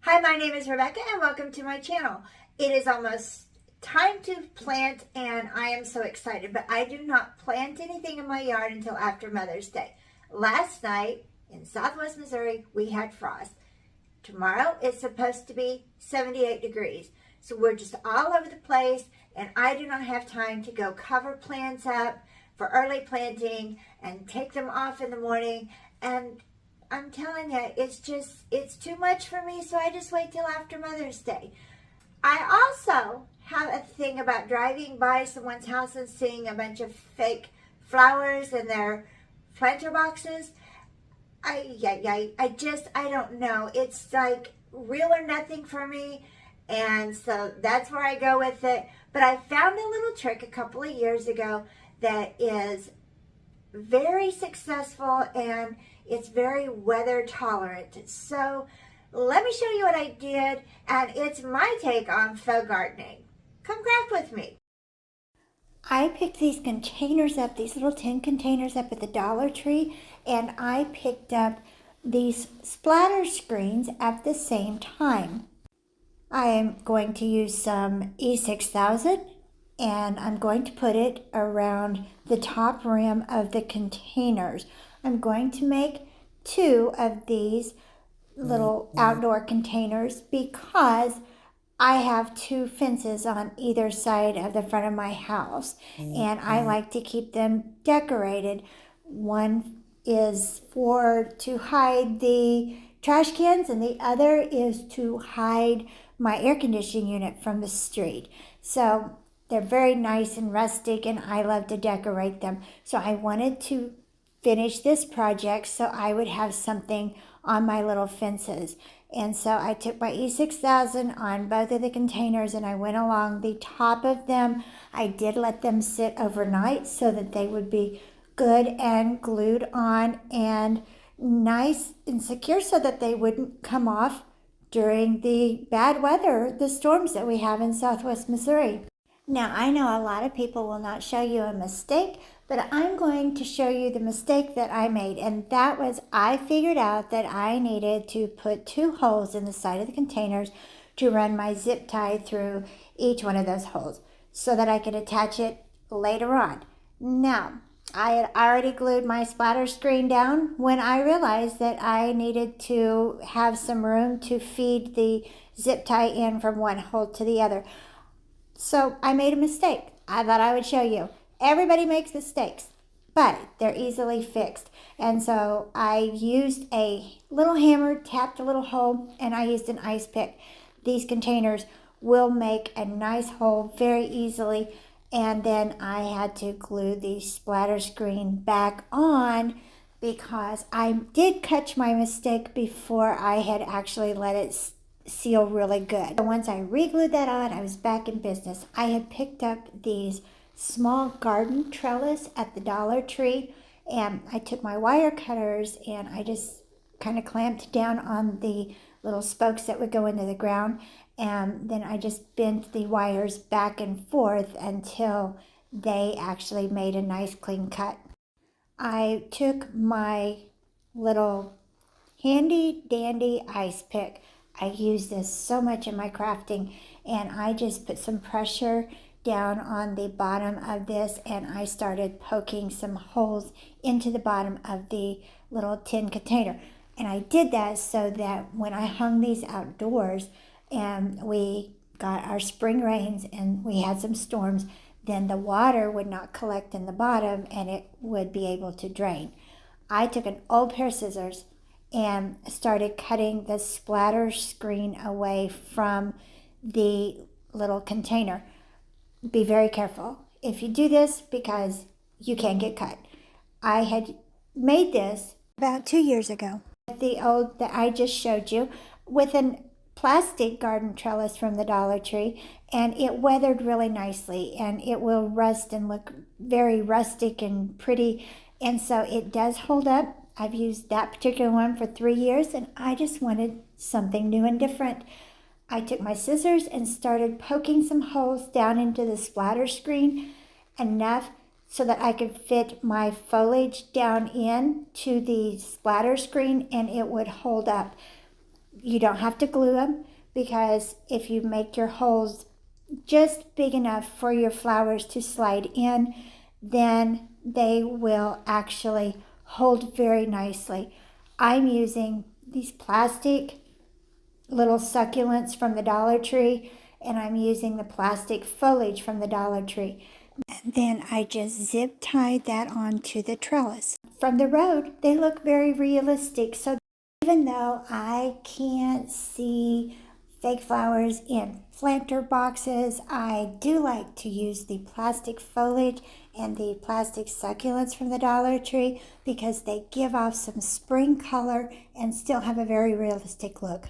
Hi, my name is Rebecca and welcome to my channel. It is almost time to plant and I am so excited, but I do not plant anything in my yard until after Mother's Day. Last night in Southwest Missouri, we had frost. Tomorrow it's supposed to be 78 degrees. So we're just all over the place and I do not have time to go cover plants up for early planting and take them off in the morning. And I'm telling you, it's too much for me, so I just wait till after Mother's Day. I also have a thing about driving by someone's house and seeing a bunch of fake flowers in their planter boxes. I don't know. It's like real or nothing for me, and so that's where I go with it. But I found a little trick a couple of years ago that is very successful and it's very weather tolerant. So let me show you what I did, and it's my take on faux gardening. Come craft with me. I picked these containers up, these little tin containers up at the Dollar Tree, and I picked up these splatter screens at the same time. I am going to use some E6000 and I'm going to put it around the top rim of the containers. I'm going to make 2 of these little outdoor containers because I have 2 fences on either side of the front of my house and I like to keep them decorated. One is to hide the trash cans and the other is to hide my air conditioning unit from the street. So they're very nice and rustic and I love to decorate them. So I wanted to finish this project so I would have something on my little fences. And so I took my E6000 on both of the containers and I went along the top of them. I did let them sit overnight so that they would be good and glued on and nice and secure so that they wouldn't come off during the bad weather, the storms that we have in Southwest Missouri. Now, I know a lot of people will not show you a mistake, but I'm going to show you the mistake that I made, and that was I figured out that I needed to put 2 holes in the side of the containers to run my zip tie through each one of those holes so that I could attach it later on. Now, I had already glued my splatter screen down when I realized that I needed to have some room to feed the zip tie in from one hole to the other. So I made a mistake. I thought I would show you. Everybody makes mistakes, but they're easily fixed. And so I used a little hammer, tapped a little hole, and I used an ice pick. These containers will make a nice hole very easily. And then I had to glue the splatter screen back on because I did catch my mistake before I had actually let it seal really good. And once I re-glued that on, I was back in business. I had picked up these small garden trellis at the Dollar Tree and I took my wire cutters and I just kind of clamped down on the little spokes that would go into the ground, and then I just bent the wires back and forth until they actually made a nice clean cut. I took my little handy dandy ice pick. I use this so much in my crafting, and I just put some pressure down on the bottom of this and I started poking some holes into the bottom of the little tin container. And I did that so that when I hung these outdoors and we got our spring rains and we had some storms, then the water would not collect in the bottom and it would be able to drain. I took an old pair of scissors and started cutting the splatter screen away from the little container. Be very careful if you do this because you can get cut. I had made this about 2 years ago. The old that I just showed you with a plastic garden trellis from the Dollar Tree, and it weathered really nicely and it will rust and look very rustic and pretty, and so it does hold up. I've used that particular one for 3 years and I just wanted something new and different. I took my scissors and started poking some holes down into the splatter screen, enough so that I could fit my foliage down in to the splatter screen and it would hold up. You don't have to glue them, because if you make your holes just big enough for your flowers to slide in, then they will actually hold very nicely. I'm using these plastic little succulents from the Dollar Tree, and I'm using the plastic foliage from the Dollar Tree. And then I just zip tied that onto the trellis. From the road, they look very realistic. So even though I can't see fake flowers in planter boxes, I do like to use the plastic foliage and the plastic succulents from the Dollar Tree, because they give off some spring color and still have a very realistic look.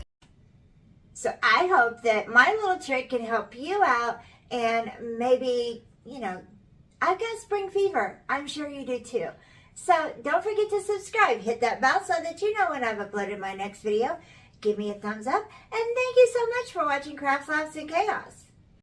So I hope that my little trick can help you out, and maybe, I've got spring fever. I'm sure you do too. So don't forget to subscribe. Hit that bell so that you know when I've uploaded my next video. Give me a thumbs up, and thank you so much for watching Crafts, Laughs, and Chaos.